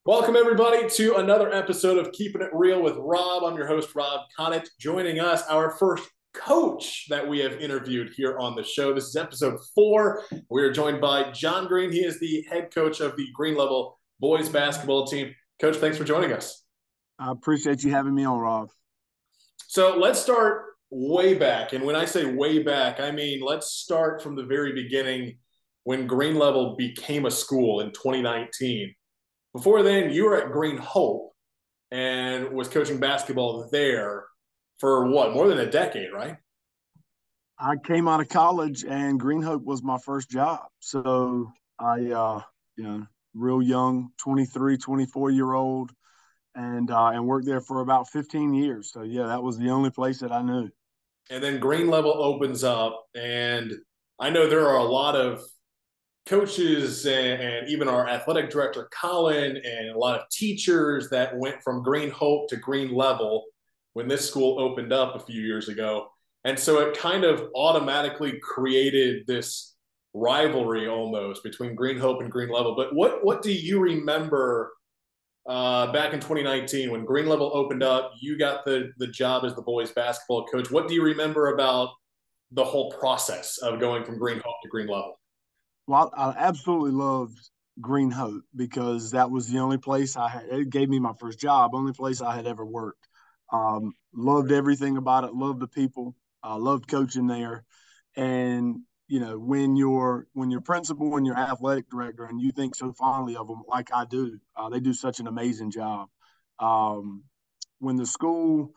Welcome, everybody, to another episode of Keeping It Real with Rob. I'm your host, Rob Connett. Joining us, our first coach that we have interviewed here on the show. This is episode 4. We are joined by John Green. He is the head coach of the Green Level boys basketball team. Coach, thanks for joining us. I appreciate you having me on, Rob. So let's start way back. And when I say way back, I mean let's start from the very beginning when Green Level became a school in 2019. Before then, you were at Green Hope and was coaching basketball there for what, more than a decade, right? I came out of college and Green Hope was my first job. So I real young, 23, 24-year-old, and worked there for about 15 years. So, yeah, that was the only place that I knew. And then Green Level opens up, and I know there are a lot of coaches and even our athletic director, Colin, and a lot of teachers that went from Green Hope to Green Level when this school opened up a few years ago. And so it kind of automatically created this rivalry almost between Green Hope and Green Level. But what do you remember back in 2019 when Green Level opened up? You got the job as the boys basketball coach. What do you remember about the whole process of going from Green Hope to Green Level? Well, I absolutely loved Green Hope because that was the only place it gave me my first job, only place I had ever worked. Loved everything about it, loved the people, loved coaching there. And, when your principal and your athletic director and you think so fondly of them, like I do, they do such an amazing job. Um, when the school,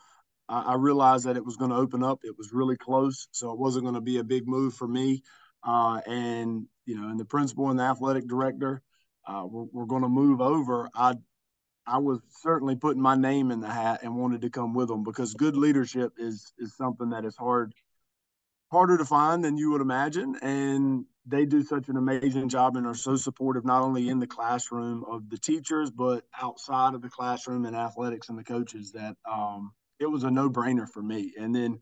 I realized that it was going to open up, it was really close. So it wasn't going to be a big move for me. And the principal and the athletic director were going to move over. I was certainly putting my name in the hat and wanted to come with them because good leadership is something that is harder to find than you would imagine. And they do such an amazing job and are so supportive, not only in the classroom of the teachers, but outside of the classroom and athletics and the coaches that it was a no-brainer for me. And then,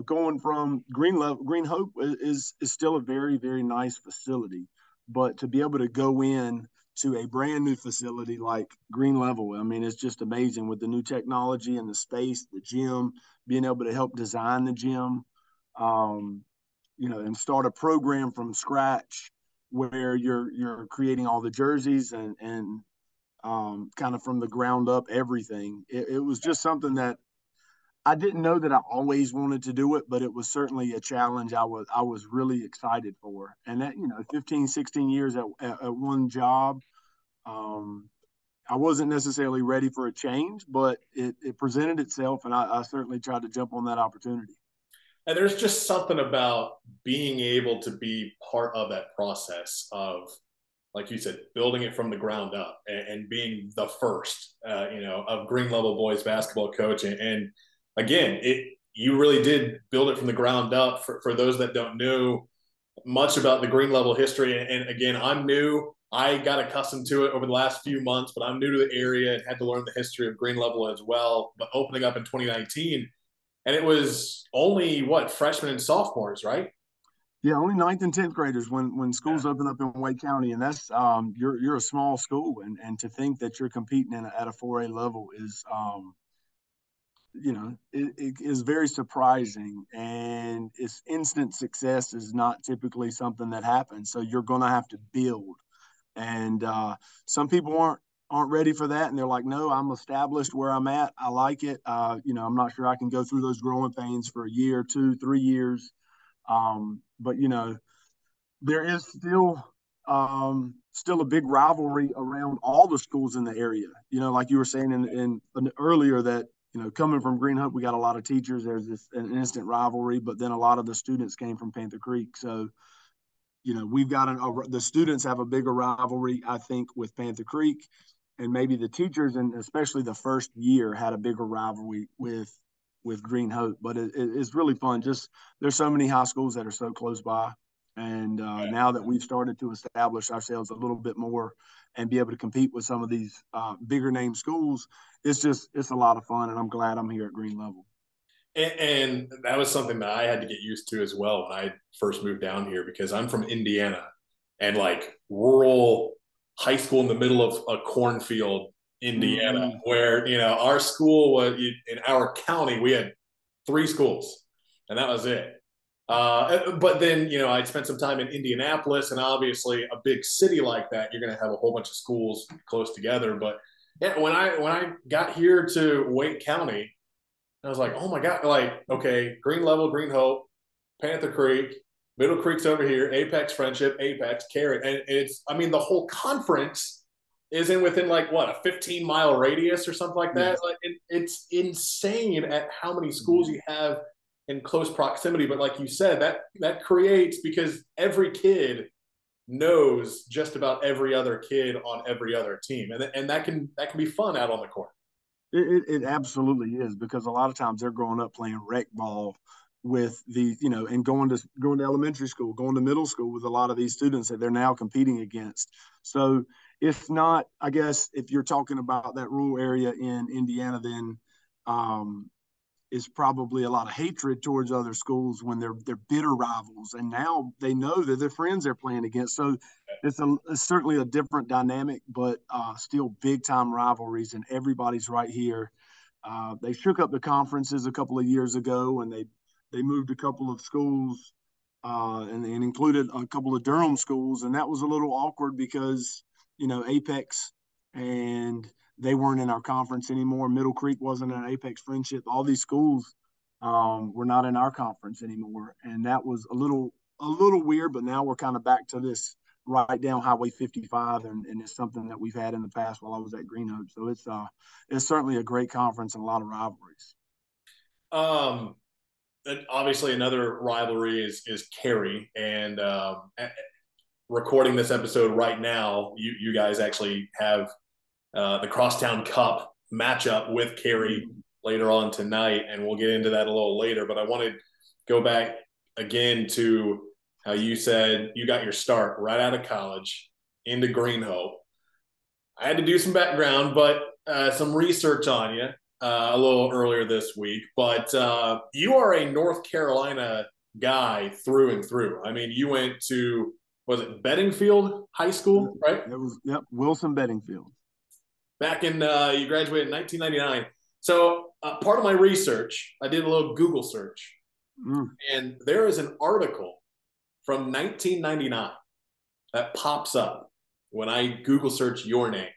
going from Green Hope is still a very, very nice facility, but to be able to go in to a brand new facility like Green Level, I mean, it's just amazing with the new technology and the space, the gym, being able to help design the gym, um, and start a program from scratch where you're creating all the jerseys and kind of from the ground up everything. It was just something that I didn't know that I always wanted to do it, but it was certainly a challenge I was really excited for. And that, 15, 16 years at one job, um, I wasn't necessarily ready for a change, but it presented itself, and I certainly tried to jump on that opportunity. And there's just something about being able to be part of that process of, like you said, building it from the ground up and being the first, of Green Level boys basketball coach. And again, you really did build it from the ground up. For those that don't know much about the Green Level history, and again, I'm new. I got accustomed to it over the last few months, but I'm new to the area and had to learn the history of Green Level as well. But opening up in 2019, and it was only what, freshmen and sophomores, right? Yeah, only ninth and 10th graders when Yeah. schools open up in Wake County, and that's you're a small school, and to think that you're competing at a 4A level is it is very surprising, and it's instant success is not typically something that happens. So you're going to have to build, and some people aren't ready for that, and they're like, no, I'm established where I'm at. I like it. I'm not sure I can go through those growing pains for a year, 2, 3 years. But there is still a big rivalry around all the schools in the area. Like you were saying in earlier that coming from Green Hope, we got a lot of teachers. There's an instant rivalry, but then a lot of the students came from Panther Creek, so we've got the students have a bigger rivalry, I think, with Panther Creek, and maybe the teachers and especially the first year had a bigger rivalry with Green Hope. But it's really fun. Just there's so many high schools that are so close by, and now that we've started to establish ourselves a little bit more and be able to compete with some of these bigger name schools, it's a lot of fun, and I'm glad I'm here at Green Level. And that was something that I had to get used to as well when I first moved down here because I'm from Indiana, and like rural high school in the middle of a cornfield Indiana, where our school was in our county. We had 3 schools, and that was it. But then I'd spent some time in Indianapolis, and obviously a big city like that, you're going to have a whole bunch of schools close together. But yeah, when I got here to Wake County, I was like, oh my god, like okay, Green Level, Green Hope, Panther Creek, Middle Creek's over here, Apex Friendship, Apex, Cary, and the whole conference is in within like what, a 15-mile radius or something like that. Like it's insane at how many schools you have in close proximity. But like you said, that creates, because every kid knows just about every other kid on every other team, and that can be fun out on the court. It absolutely is, because a lot of times they're growing up playing rec ball with the and going to elementary school, going to middle school with a lot of these students that they're now competing against. So if not, I guess if you're talking about that rural area in Indiana, then is probably a lot of hatred towards other schools when they're bitter rivals, and now they know that their friends they're playing against. So it's certainly a different dynamic, but still big time rivalries, and everybody's right here. They shook up the conferences a couple of years ago, and they moved a couple of schools and included a couple of Durham schools, and that was a little awkward because Apex and they weren't in our conference anymore. Middle Creek wasn't an Apex Friendship. All these schools were not in our conference anymore, and that was a little weird. But now we're kind of back to this right down Highway 55, and it's something that we've had in the past while I was at Green Hope. So it's certainly a great conference and a lot of rivalries. Obviously, another rivalry is Cary, and recording this episode right now, you guys actually have the Crosstown Cup matchup with Cary later on tonight, and we'll get into that a little later. But I want to go back again to how you said you got your start right out of college into Green Hope. I had to do some background, but some research on you a little earlier this week. But you are a North Carolina guy through and through. I mean, you went to, was it Bedingfield High School, right? It was, yep, Wilson Bedingfield. Back in you graduated in 1999. So part of my research, I did a little Google search, and there is an article from 1999 that pops up when I Google search your name.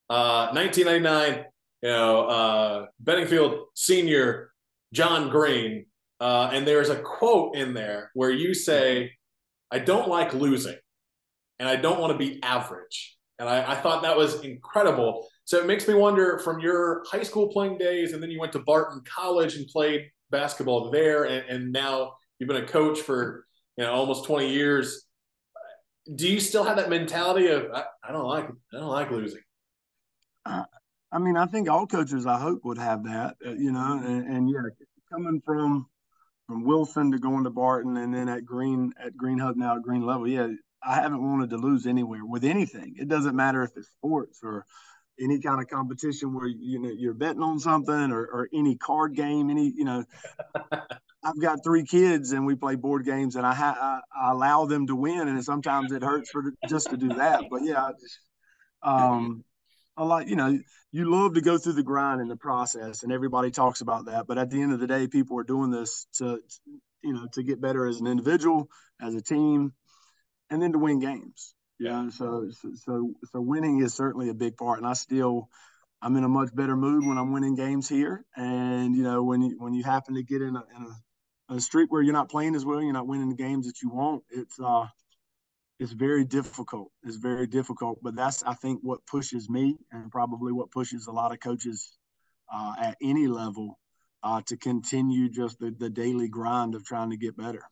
1999, Bedingfield senior John Green, and there's a quote in there where you say, "I don't like losing, and I don't want to be average." And I thought that was incredible. So it makes me wonder, from your high school playing days, and then you went to Barton College and played basketball there, and now you've been a coach for almost 20 years. Do you still have that mentality of I don't like losing? I mean, I think all coaches, I hope, would have that, and yeah, coming from Wilson to going to Barton, and then at Green Hope, now at Green Level, yeah, I haven't wanted to lose anywhere with anything. It doesn't matter if it's sports or any kind of competition where you're betting on something, or any card game. I've got 3 kids and we play board games, and I allow them to win, and sometimes it hurts just to do that. But yeah, a lot. You love to go through the grind and the process, and everybody talks about that. But at the end of the day, people are doing this to get better as an individual, as a team, and then to win games. Yeah. So winning is certainly a big part, and I'm in a much better mood when I'm winning games here. And when you happen to get in a streak where you're not playing as well, you're not winning the games that you want. It's very difficult. It's very difficult, but that's, I think, what pushes me, and probably what pushes a lot of coaches at any level to continue just the daily grind of trying to get better.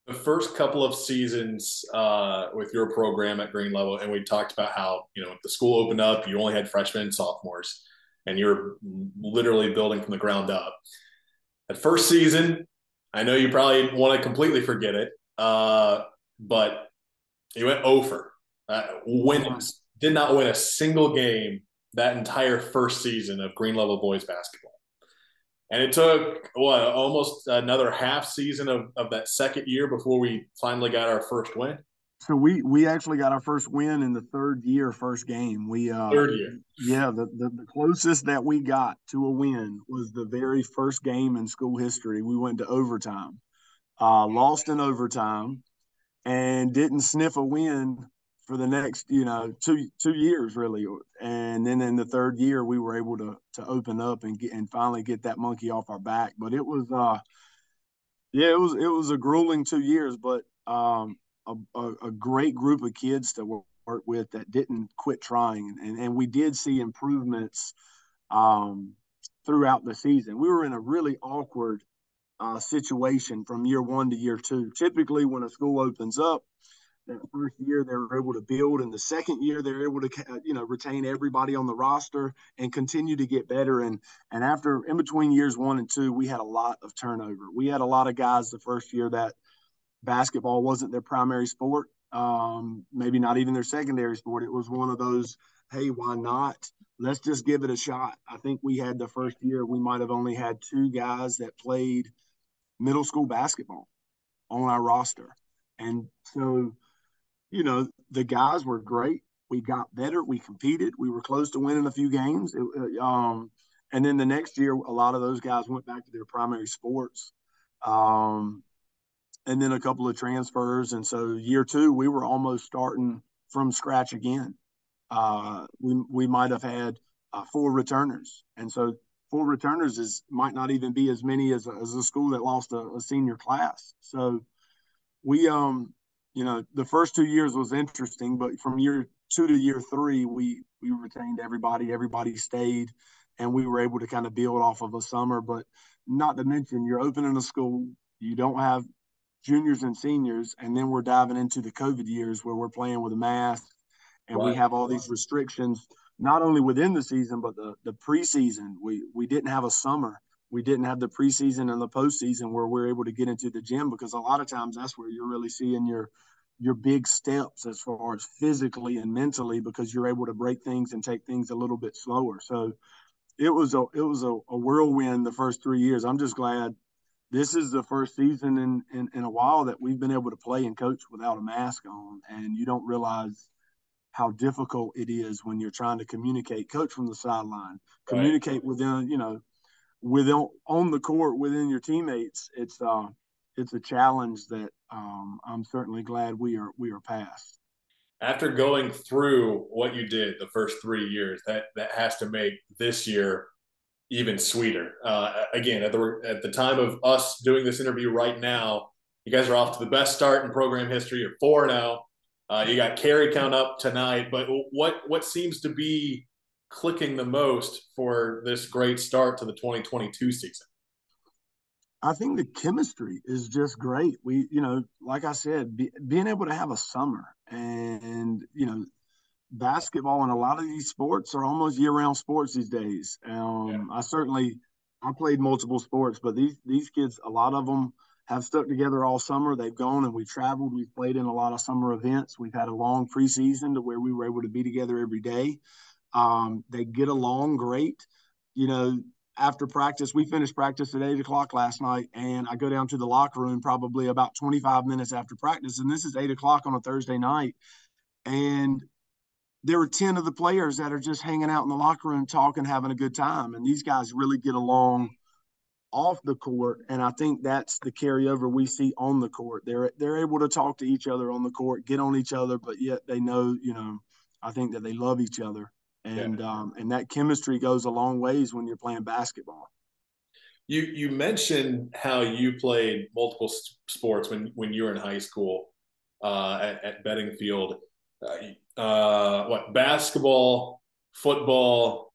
The first couple of seasons with your program at Green Level, and we talked about how the school opened up, you only had freshmen and sophomores, and you're literally building from the ground up. That first season, I know you probably want to completely forget it, but you went over. Did not win a single game that entire first season of Green Level boys basketball. And it took, almost another half season of that second year before we finally got our first win? So we actually got our first win in the third year, first game. Third year. Yeah, the closest that we got to a win was the very first game in school history. We went to overtime, lost in overtime, and didn't sniff a win for the next, two years really. And then in the third year, we were able to open up and finally get that monkey off our back. But it was yeah, it was a grueling 2 years, but a great group of kids to work with that didn't quit trying, and we did see improvements um, throughout the season. We were in a really awkward situation from year one to year two. Typically, when a school opens up, that first year they were able to build, and the second year they're able to retain everybody on the roster and continue to get better. And after in between years one and two, we had a lot of turnover. We had a lot of guys the first year that basketball wasn't their primary sport, maybe not even their secondary sport. It was one of those, hey, why not? Let's just give it a shot. I think we had the first year, we might have only had two guys that played middle school basketball on our roster. And so, the guys were great. We got better. We competed. We were close to winning a few games. And then the next year, a lot of those guys went back to their primary sports. Um, and then a couple of transfers. And so year two, we were almost starting from scratch again. We might have had four returners. And so four returners might not even be as many as a school that lost a senior class. So we, the first 2 years was interesting, but from year two to year three, we retained everybody. Everybody stayed, and we were able to kind of build off of a summer. But not to mention, you're opening a school. You don't have juniors and seniors, and then we're diving into the COVID years where we're playing with a mask, and we Right. have all these restrictions, not only within the season, but the preseason. We didn't have a summer. We didn't have the preseason and the postseason where we're able to get into the gym, because a lot of times that's where you're really seeing your big steps as far as physically and mentally, because you're able to break things and take things a little bit slower. So it was a whirlwind the first 3 years. I'm just glad this is the first season in a while that we've been able to play and coach without a mask on. And you don't realize how difficult it is when you're trying to communicate, coach from the sideline, Right. communicate within on the court within your teammates. It's a challenge that I'm certainly glad we are past. After going through what you did the first 3 years, that has to make this year even sweeter. Again, at the time of us doing this interview right now, you guys are off to the best start in program history. You're 4-0. You got carry count up tonight. But what seems to be clicking the most for this great start to the 2022 season? I think the chemistry is just great. Like I said, being able to have a summer, and basketball and a lot of these sports are almost year-round sports these days. Yeah. I played multiple sports, but these kids, a lot of them have stuck together all summer. They've gone and we've traveled. We've played in a lot of summer events. We've had a long preseason to where we were able to be together every day. They get along great. You know, After practice, we finished practice at 8 o'clock last night, and I go down to the locker room probably about 25 minutes after practice. And this is 8 o'clock on a Thursday night. And there were 10 of the players that are just hanging out in the locker room talking, having a good time. And these guys really get along off the court. And I think that's the carryover we see on the court. They're able to talk to each other on the court, get on each other, but yet they know, I think that they love each other. Yeah. And that chemistry goes a long ways when you're playing basketball. You mentioned how you played multiple sports when you were in high school at Bedingfield. What basketball, football,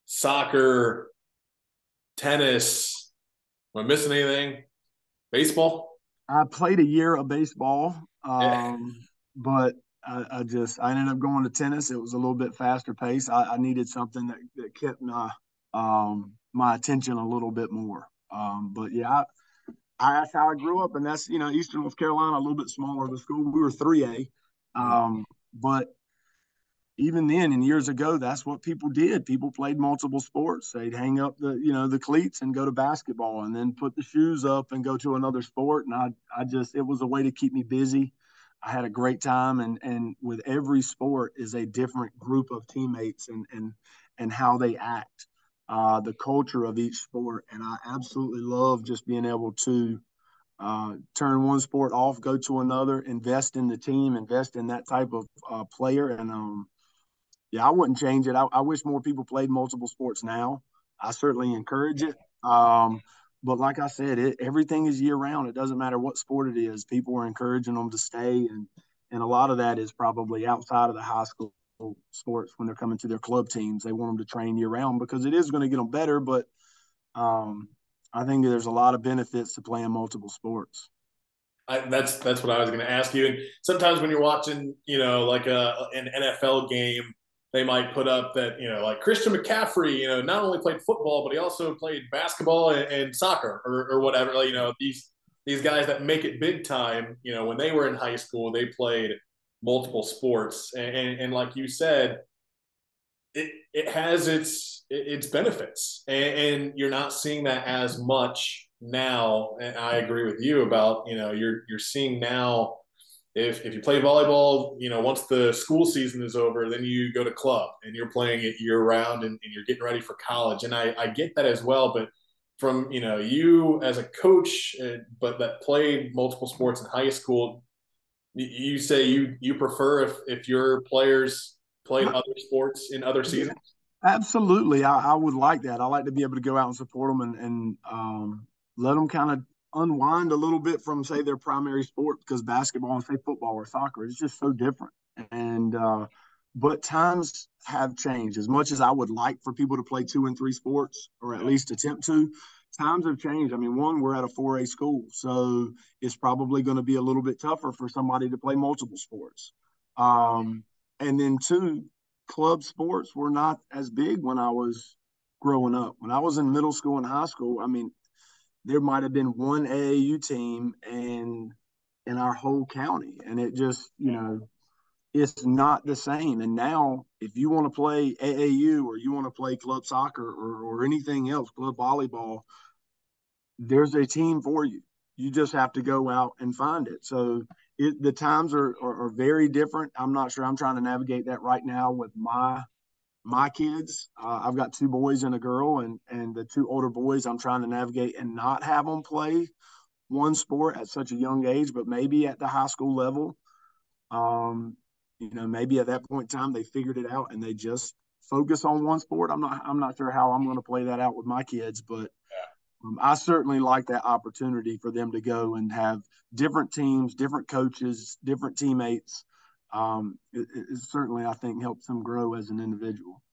soccer, tennis? Am I missing anything? Baseball? I played a year of baseball, Yeah. but I ended up going to tennis. It was a little bit faster pace. I needed something that kept my attention a little bit more. But yeah, that's how I grew up, and that's Eastern North Carolina, a little bit smaller of a school. We were 3A, but even then, and years ago, that's what people did. People played multiple sports. They'd hang up the cleats and go to basketball, and then put the shoes up and go to another sport. And it was a way to keep me busy. I had a great time, and with every sport is a different group of teammates and how they act, the culture of each sport, and I absolutely love just being able to turn one sport off, go to another, invest in the team, invest in that type of player, and yeah, I wouldn't change it. I wish more people played multiple sports now. I certainly encourage it. But like I said, everything is year round. It doesn't matter what sport it is. People are encouraging them to stay, and a lot of that is probably outside of the high school sports when they're coming to their club teams. They want them to train year round because it is going to get them better. But um, I think there's a lot of benefits to playing multiple sports. That's what I was going to ask you. And sometimes when you're watching, like an NFL game, they might put up that like Christian McCaffrey, not only played football but he also played basketball and soccer or whatever. Like, these guys that make it big time. When they were in high school, they played multiple sports, and like you said, it has its benefits, and you're not seeing that as much now. And I agree with you about you're seeing now if you play volleyball, once the school season is over, then you go to club and you're playing it year round, and you're getting ready for college. And I get that as well, but from you as a coach, but that played multiple sports in high school, you say you prefer if your players played other sports in other Yeah, seasons. absolutely. I would like that. I like to be able to go out and support them and let them kind of unwind a little bit from, say, their primary sport because basketball and, say, football or soccer is just so different. And, but times have changed. As much as I would like for people to play 2 and 3 sports or at least attempt to, times have changed. I mean, one, we're at a 4A school, so it's probably going to be a little bit tougher for somebody to play multiple sports. Um, and then two, club sports were not as big when I was growing up. When I was in middle school and high school, I mean, there might have been one AAU team and in our whole county, and it just it's not the same. And now, if you want to play AAU or you want to play club soccer or anything else, club volleyball, there's a team for you. You just have to go out and find it. So the times are very different. I'm not sure. I'm trying to navigate that right now with my kids. I've got 2 boys and a girl, and the 2 older boys I'm trying to navigate and not have them play one sport at such a young age, but maybe at the high school level. Um, maybe at that point in time they figured it out and they just focus on one sport. I'm not sure how I'm going to play that out with my kids, but I certainly like that opportunity for them to go and have different teams, different coaches, different teammates. It certainly, I think, helps them grow as an individual.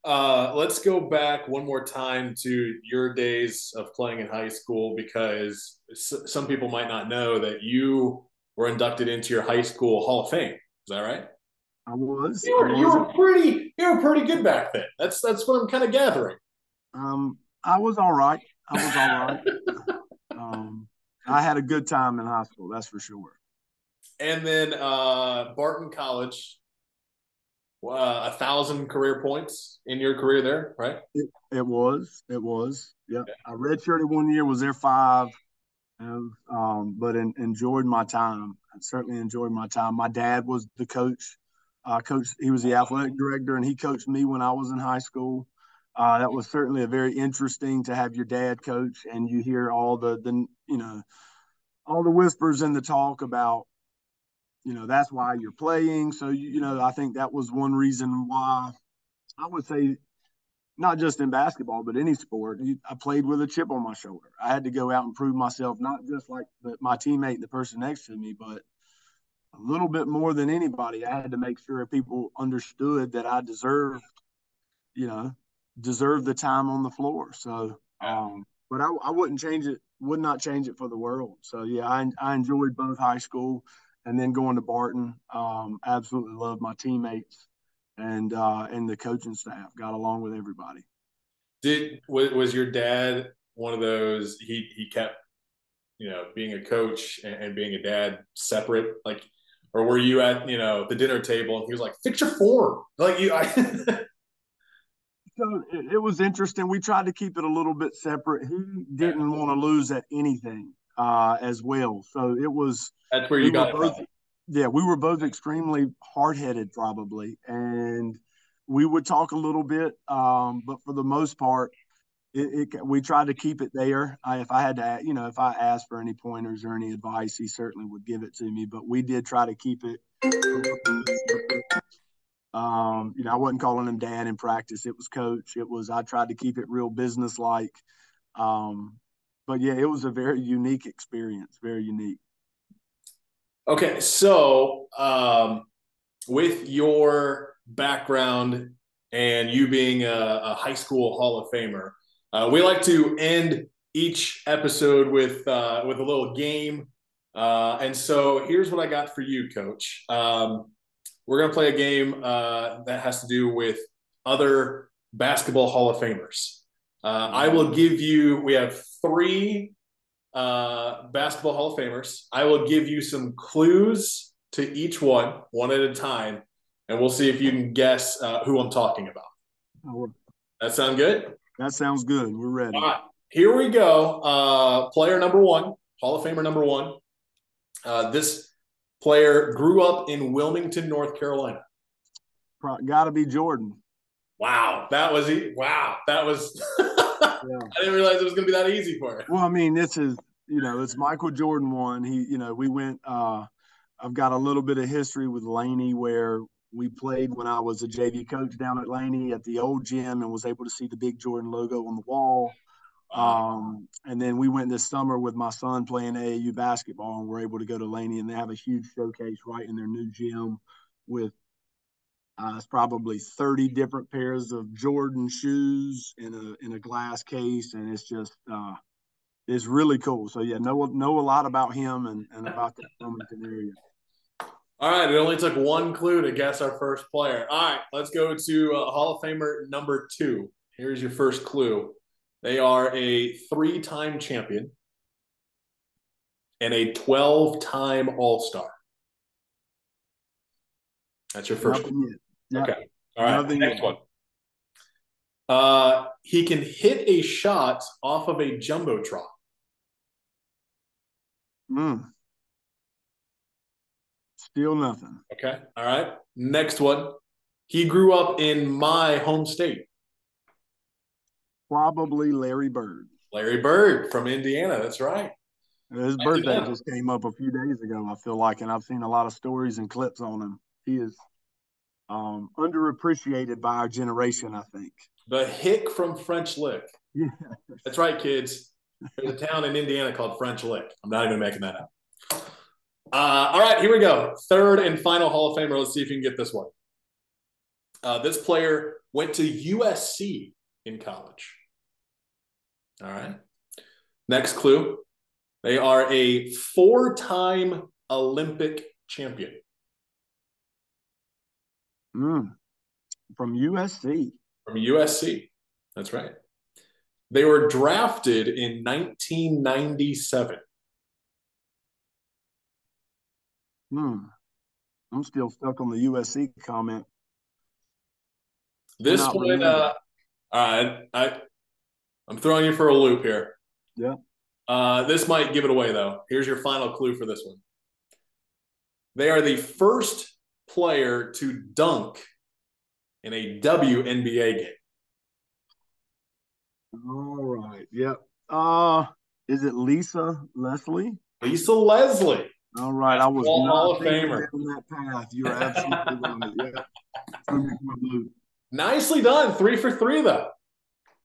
Let's go back one more time to your days of playing in high school, because some people might not know that you were inducted into your high school Hall of Fame. Is that right? I was, You I were you was, were pretty good back then. That's what I'm kind of gathering. I was all right. I was all right. Um, I had a good time in high school, that's for sure. And then Barton College, 1,000 career points in your career there, right? It was. Yep. I redshirted one year, was there 5, but enjoyed my time. I certainly enjoyed my time. My dad was the coach. He was the athletic director, and he coached me when I was in high school. That was certainly a very interesting to have your dad coach, and you hear all the all the whispers and the talk about that's why you're playing. So I think that was one reason why I would say not just in basketball, but any sport. I played with a chip on my shoulder. I had to go out and prove myself, not just like my teammate, the person next to me, but a little bit more than anybody. I had to make sure people understood that I you know, deserved the time on the floor. So, but I wouldn't change it, would not change it for the world. So, yeah, I enjoyed both high school and then going to Barton. Absolutely loved my teammates and the coaching staff. Got along with everybody. Was your dad one of those? He kept being a coach and being a dad separate, like, or were you at the dinner table and he was like, fix your form, like you? So it was interesting. We tried to keep it a little bit separate. He didn't want to lose at anything. as well. So it was That's where we you were got it from. both yeah, we were both extremely hard-headed probably, and we would talk a little bit, but for the most part, we tried to keep it there. If I had to, if I asked for any pointers or any advice, he certainly would give it to me. But we did try to keep it. I wasn't calling him dad in practice. It was coach. I tried to keep it real business-like. But yeah, it was a very unique experience. Very unique. Okay, so with your background and you being a high school Hall of Famer, we like to end each episode with a little game. And so here's what I got for you, Coach. We're going to play a game that has to do with other basketball Hall of Famers. I will give you, we have three basketball Hall of Famers. I will give you some clues to each one at a time, and we'll see if you can guess who I'm talking about. That sound good? That sounds good. We're ready. All right, here we go. Player number one, Hall of Famer number one. This player grew up in Wilmington, North Carolina. Got to be Jordan. Wow, that was wow, that was. I didn't realize it was going to be that easy for you. Well, I mean, this is it's Michael Jordan one. We went. I've got a little bit of history with Laney where we played when I was a JV coach down at Laney at the old gym and was able to see the big Jordan logo on the wall. And then we went this summer with my son playing AAU basketball, and we're able to go to Laney, and they have a huge showcase right in their new gym with it's probably 30 different pairs of Jordan shoes in a glass case, and it's just it's really cool. So yeah, know a lot about him and about the Wilmington area. All right, it only took one clue to guess our first player. All right, let's go to Hall of Famer number two. Here's your first clue. They are a 3-time champion and a 12-time All-Star. That's your first one. Okay. All right. Next one. He can hit a shot off of a jumbotron. Still nothing. Okay. All right. Next one. He grew up in my home state. Probably Larry Bird. Larry Bird from Indiana. That's right. His birthday just came up a few days ago, I feel like, and I've seen a lot of stories and clips on him. He is underappreciated by our generation, I think. The Hick from French Lick. Yeah. That's right, kids. There's a town in Indiana called French Lick. I'm not even making that up. All right, here we go. Third and final Hall of Famer. Let's see if you can get this one. This player went to USC in college. All right. Next clue. They are a 4-time Olympic champion. From USC. From USC. That's right. They were drafted in 1997. I'm still stuck on the USC comment. This one, all right, I'm throwing you for a loop here. Yeah. This might give it away, though. Here's your final clue for this one. They are the first player to dunk in a WNBA game. All right. Yep. Is it Lisa Leslie? Lisa Leslie. All right. I was Hall of Famer on that path. You're absolutely right. Yeah. Nicely done. 3 for 3, though.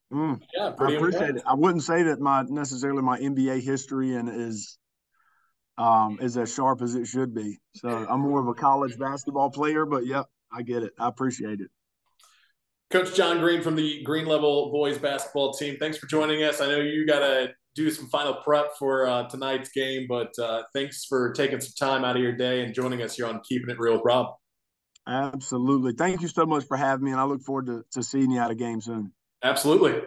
Yeah, I appreciate it. I wouldn't say that necessarily my NBA history is as sharp as it should be. So I'm more of a college basketball player, but yeah, I get it. I appreciate it. Coach John Green from the Green Level boys basketball team. Thanks for joining us. I know you got to do some final prep for tonight's game, but thanks for taking some time out of your day and joining us here on Keeping It Real with Rob. Absolutely. Thank you so much for having me, and I look forward to seeing you at a game soon. Absolutely.